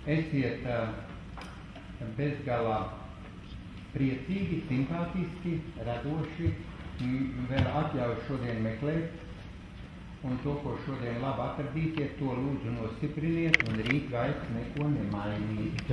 esiet bezgalā priecīgi, simpātiski, radoši, vēl atļauju šodien meklēt, un to, ko šodien labi atradīsiet, to lūdzu nostipriniet, un rīt vairs neko nemainīt.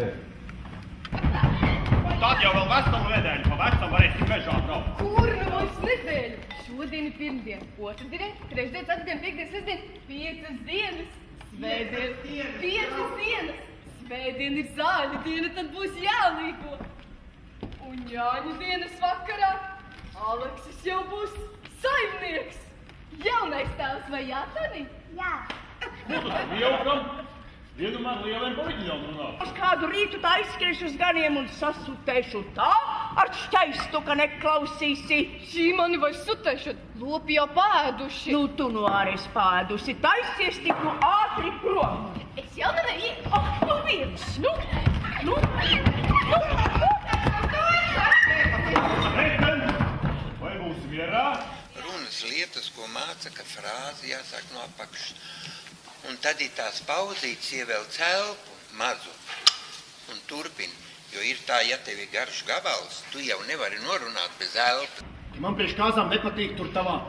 Un tad jau vēl veselu nedēļu pa vecam varēsim mežā braukt. Kur nu mums nedēļu? Šodien ir pirmdien, otrdien, trešdien, ceturtdien, piekdien, sestdien, 5 dienas. Svētdien, 5 dienas. Svētdien ir zāļu diena, tad būs jālīko. Un Jāņu dienas vakarā Aleksis jau būs saimnieks. Jaunais tēls vai Jātani? Jā. Būtu tad ieukam, vienu man lieliem paviģļiem runāt. Uz kādu rītu tā izskriešu uz ganiem un sasutēšu tā, ar šķaistu, ka neklausīsi. Šī mani vai sutēšana, lopi jau pēduši. Nu, tu nu arī spēdusi, taisies tik nu ātri prom. Es jau nevaru iet. Ak, nu viens, nu. Reiten, vai būs mierā? Runas lietas, ko māca, ka frāzi jāsāk no apakšas. Un tad ir tās pauzītes ievelc elpu mazu un turpini. Jo ir tā, ja tev ir garš gabals, tu jau nevari norunāt bez elpa. Ja man priekš kāzām nepatīk tur tavā,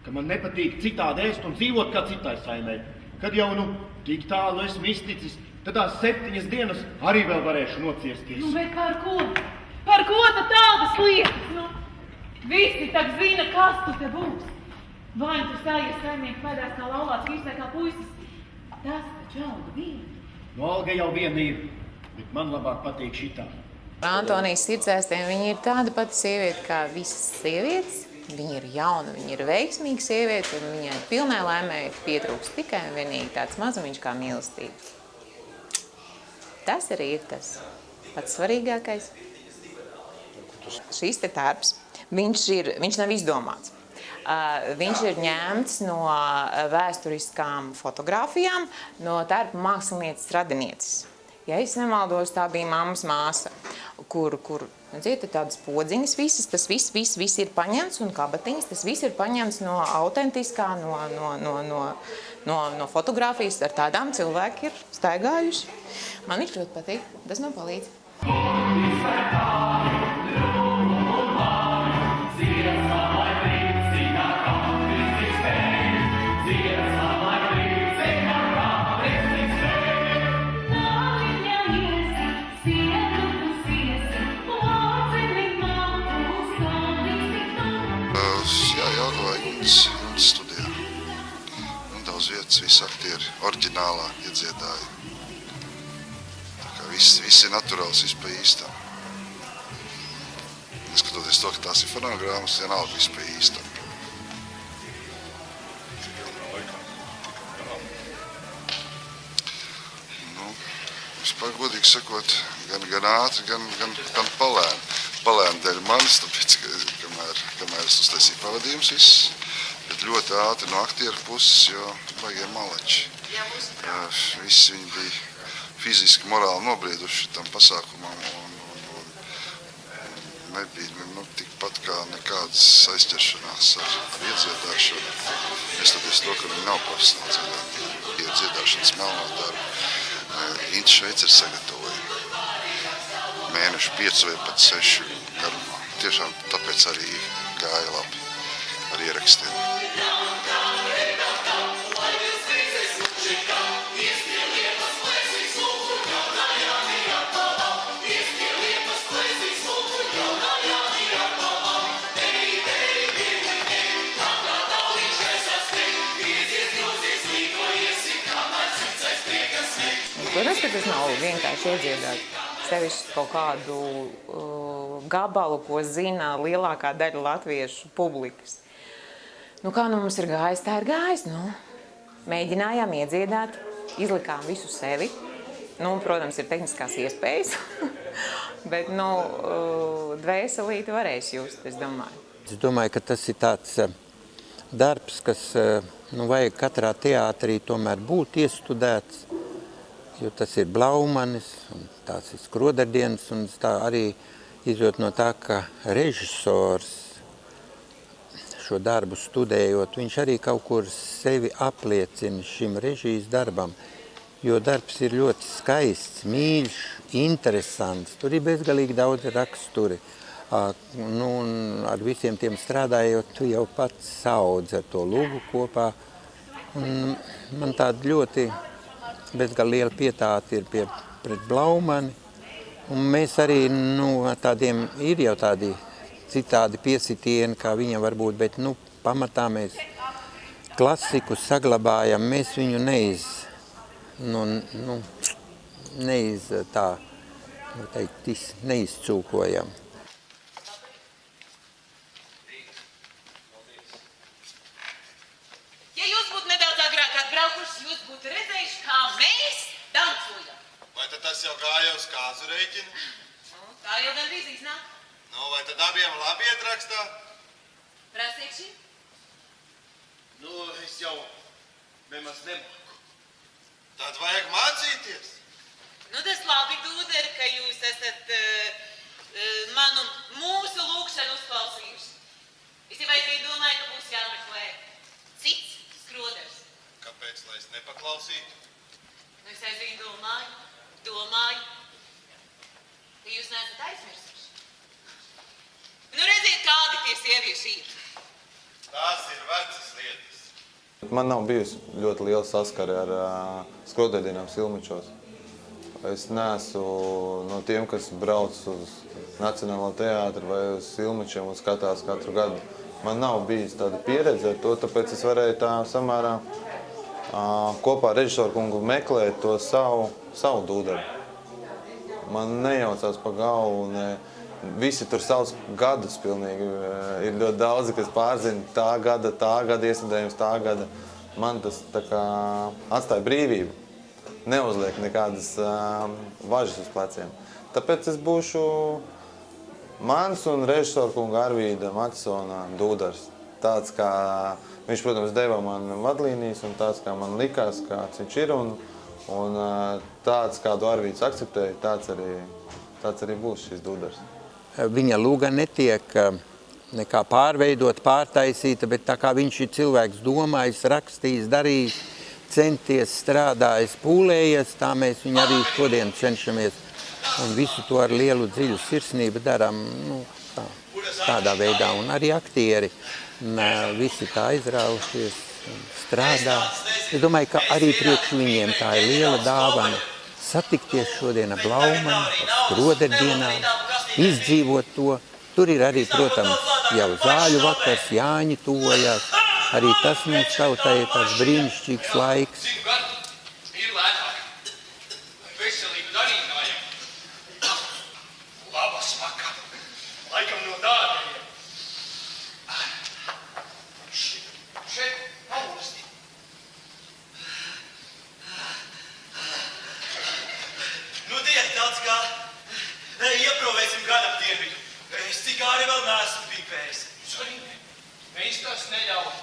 ka man nepatīk citādi ēst un dzīvot kā citai saimē. Kad jau nu tik tālu esmu izticis, tad tās 7 dienas arī vēl varēšu nociesties. Nu, bet par ko? Par ko tad tādas lietas? Nu, visi tak zina, kas tu te būs. Vai tu stājies saimnieku pēdās kā laulāts vīrs vai kā puisis? Tas taču auga viena. Nu, alga jau viena ir, bet man labāk patīk šitā. Antonijas sirdsēstiem viņa ir tāda pati sieviete kā visas sievietes. Viņa ir jauna, viņa ir veiksmīga sieviete, un viņai pilnai laimē pietrūks tikai un vienīgi tāds mazumiņš kā mīlestība. Tas arī ir tas pats svarīgākais. Šis te tērps, viņš nav izdomāts. Viņš ir ņemts no vēsturiskām fotogrāfijām, no tērpa mākslinieces radinieces. Ja es nemaldos, tā bija mammas māsa, kur tādas podziņas visas, tas viss ir paņemts, un kabatiņas, tas viss ir paņemts no autentiskā, no fotogrāfijas, ar tādām cilvēki ir staigājuši. Man viņš ļoti patīk, tas man palīdz. Studijā. Un daudz vietas, visi aktieri oriģinālā iedziedāja. Tā kā viss ir naturāls, viss pa īstam. Neskatoties to, ka tās ir fonogrammas, vienalga viss pa īstam. Nu, vispār godīgi sakot, gan ātri, gan palēni. Palēni dēļ manis, tāpēc, kamēr es uztaisīju pavadījumus viss, bet ļoti ātri no aktieru puses, jo baigie malači. Visi viņi bija fiziski, morāli nobrieduši tam pasākumam un nebija tikpat kā nekādas aizķeršanās ar iedziedāšanu. Neskatoties to, ka viņi nav profesionāli iedziedāšanas melnā darbu. Inta Šveicer sagatavoja mēnešu 5 vai pat 6 garumā. Tiešām tāpēc arī gāja labi ar ierakstiem. Protams, ka tas nav vienkārši iedziedāt. Sevišķi kaut kādu gabalu, ko zina lielākā daļa latviešu publikas. Nu, kā nu mums ir gājis, tā ir gājis. Nu, mēģinājām iedziedāt, izlikām visu sevi. Nu, protams, ir tehniskās iespējas, bet, nu, dvēselīti varēs just, es domāju. Es domāju, ka tas ir tāds darbs, kas, nu, vajag katrā teātrī tomēr būt iestudēts, jo tas ir Blaumanis, un tās ir Skrodardienas, un tā arī izjūt no tā, ka režisors šo darbu studējot, viņš arī kaut kur sevi apliecina šim režijas darbam, jo darbs ir ļoti skaists, mīļš, interesants. Tur ir bezgalīgi daudz raksturi. Nu, un ar visiem tiem strādājot, tu jau pats saudz ar to lūgu kopā. Un man tāda ļoti bezgalīgi liela pietāte ir pret Blaumani. Un mēs arī, nu, tādiem ir jau tādi citādi piesitieni, kā viņam varbūt, bet, nu, pamatā mēs klasiku saglabājam, mēs viņu neizcūkojam. Ja jūs būtu nedaudz agrāk atbraukuši, jūs būtu redzējuši, kā mēs dancojam. Vai tad tas jau gāja uz kāzu rēķinu? Nu, tā jau gan drīz iznāk. Nu, vai tad abiem labi iet rakstā? Prasiekši? Nu, es jau nemaz nemāku. Tad vajag mācīties. Nu, tas labi, Dūderi, ka jūs esat mūsu lūkšanu uzklausījuši. Es jau arī domāju, ka būs jāmeklē cits skroders. Kāpēc, lai es nepaklausītu? Nu, es aizvien domāju, ka jūs neesat aizmirsuši. Nu, redziet, kādi tie sievieši ir. Tās ir vecas lietas. Man nav bijusi ļoti liela saskare ar skrodēdienām Silmičos. Es neesmu no tiem, kas brauc uz Nacionālo teātru vai uz Silmičiem un skatās katru gadu. Man nav bijis tāda pieredze ar to, tāpēc es varēju tā samērā kopā ar režisoru kungu meklēt to savu dūderi. Man nejaucās pa galvu un visi tur savus gadus pilnīgi. Ir ļoti daudzi, kas pārzina tā gada iesniedējums, tā gada. Man tas tā kā atstāja brīvību. Neuzliek nekādas važas uz pleciem. Tāpēc es būšu mans un režisoru kunga Arvīda Matisona dūdars. Tāds, kā viņš, protams, deva man vadlīnijas un tāds, kā man likās, kāds viņš ir. Un tāds, kādu Arvīds akceptēja, tāds arī būs šis dūdars. Viņa lūga netiek nekā pārveidot, pārtaisīta, bet tā kā viņš ir cilvēks domājis, rakstījis, darījis, centies, strādājis, pūlējies, tā mēs viņu arī šodien cenšamies. Un visu to ar lielu dziļu sirsnību darām, nu, tādā veidā. Un arī aktieri, visi tā aizraušies, strādā. Es domāju, ka arī priekš viņiem tā ir liela dāvana. Satikties šodien ar Blaumani, skroderdienām, izdzīvot to. Tur ir arī, protams, jau zāļu vakars, Jāņi tuvojās. Arī tas mums tautai ir tāds brīnišķīgs laiks. Ir lētāk. Veselību darītājiem. Laba smaka. Laikam no dārgajiem. Šeit pamūsti. Nu, diet tāds kā ieprovēsim gadu ap dienvidu. Es cigāri vēl neesmu pipējis. Zorīne, mēs tas neļauj.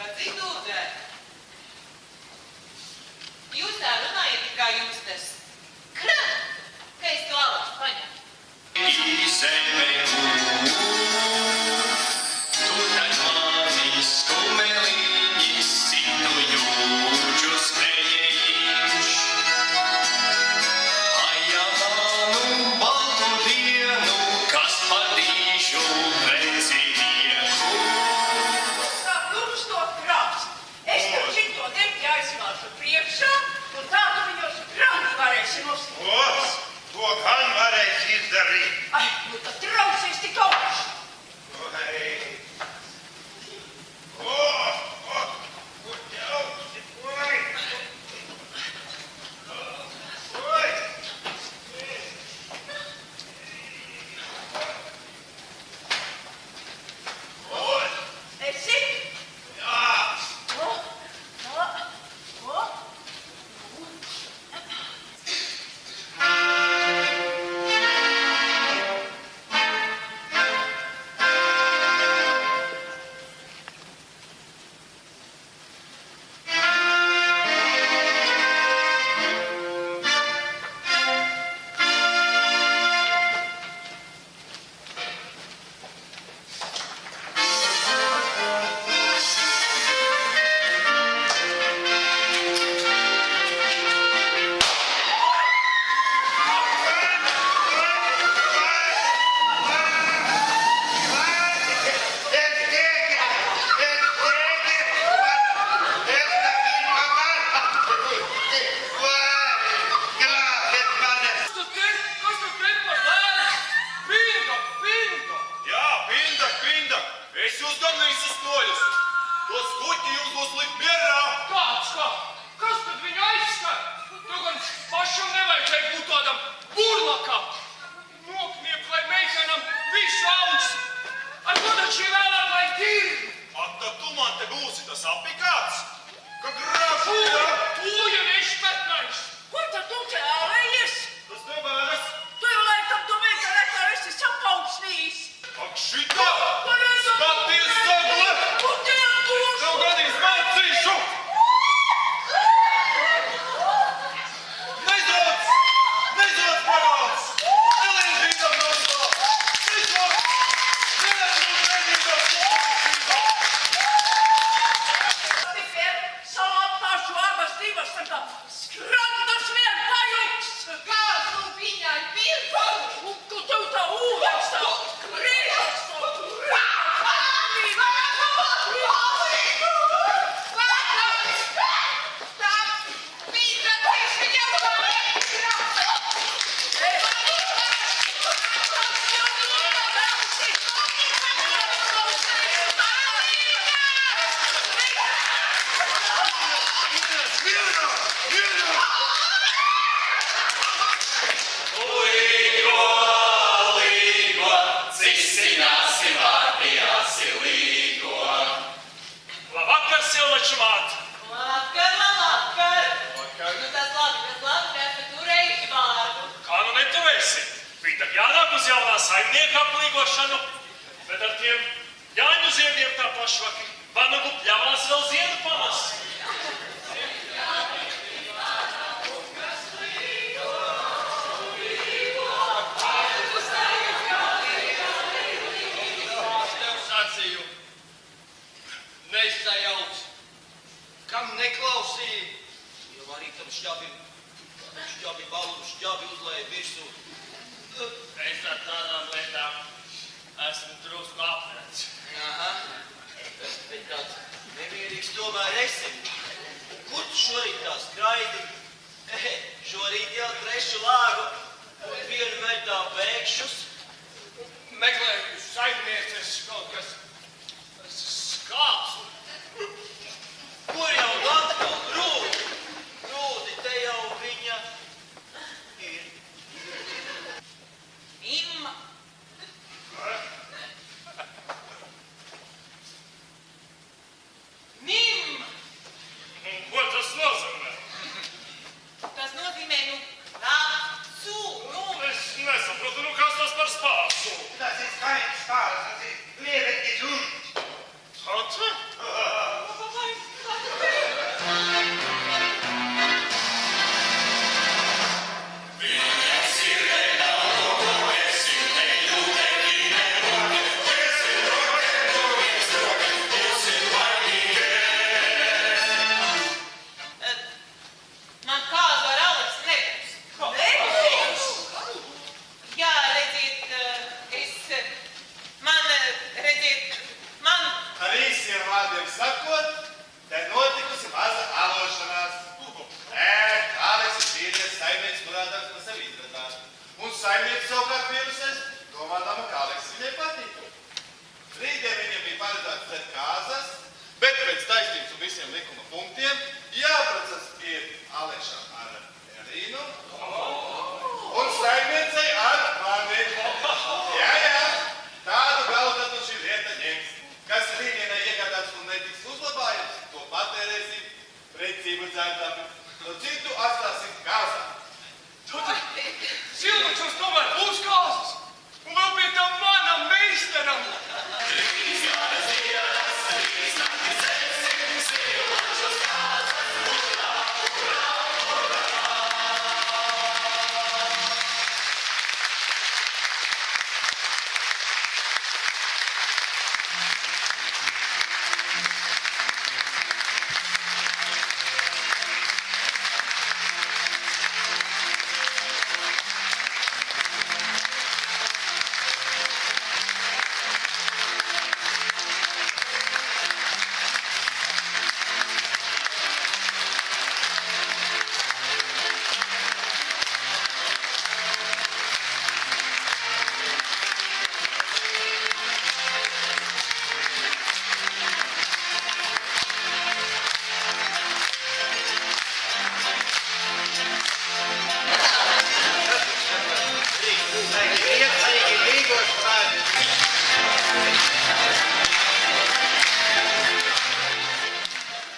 Kad zidūdē. Jūs tā runājat, kā jums tas kram, ka es to alaus paņemu. To gan varēs izdarīt. Ai, nu tad traucies tik augšu. Tas ir skaidrs stāsts, tas ir lielekļi dzurti. Tātad? visiem likuma punktiem. Jāprecas ir Alešam ar Elīnu un saimniecei ar mani. Jā, tādu galu tad nu šī lieta ņems. Kas rītdienai iegādāts un netiks uzlabājums, to patērēsim precību centam. No citu atstāsim kāzā. Silmačos tomēr būs kāzas. Un vēl pie tam manam meistaram.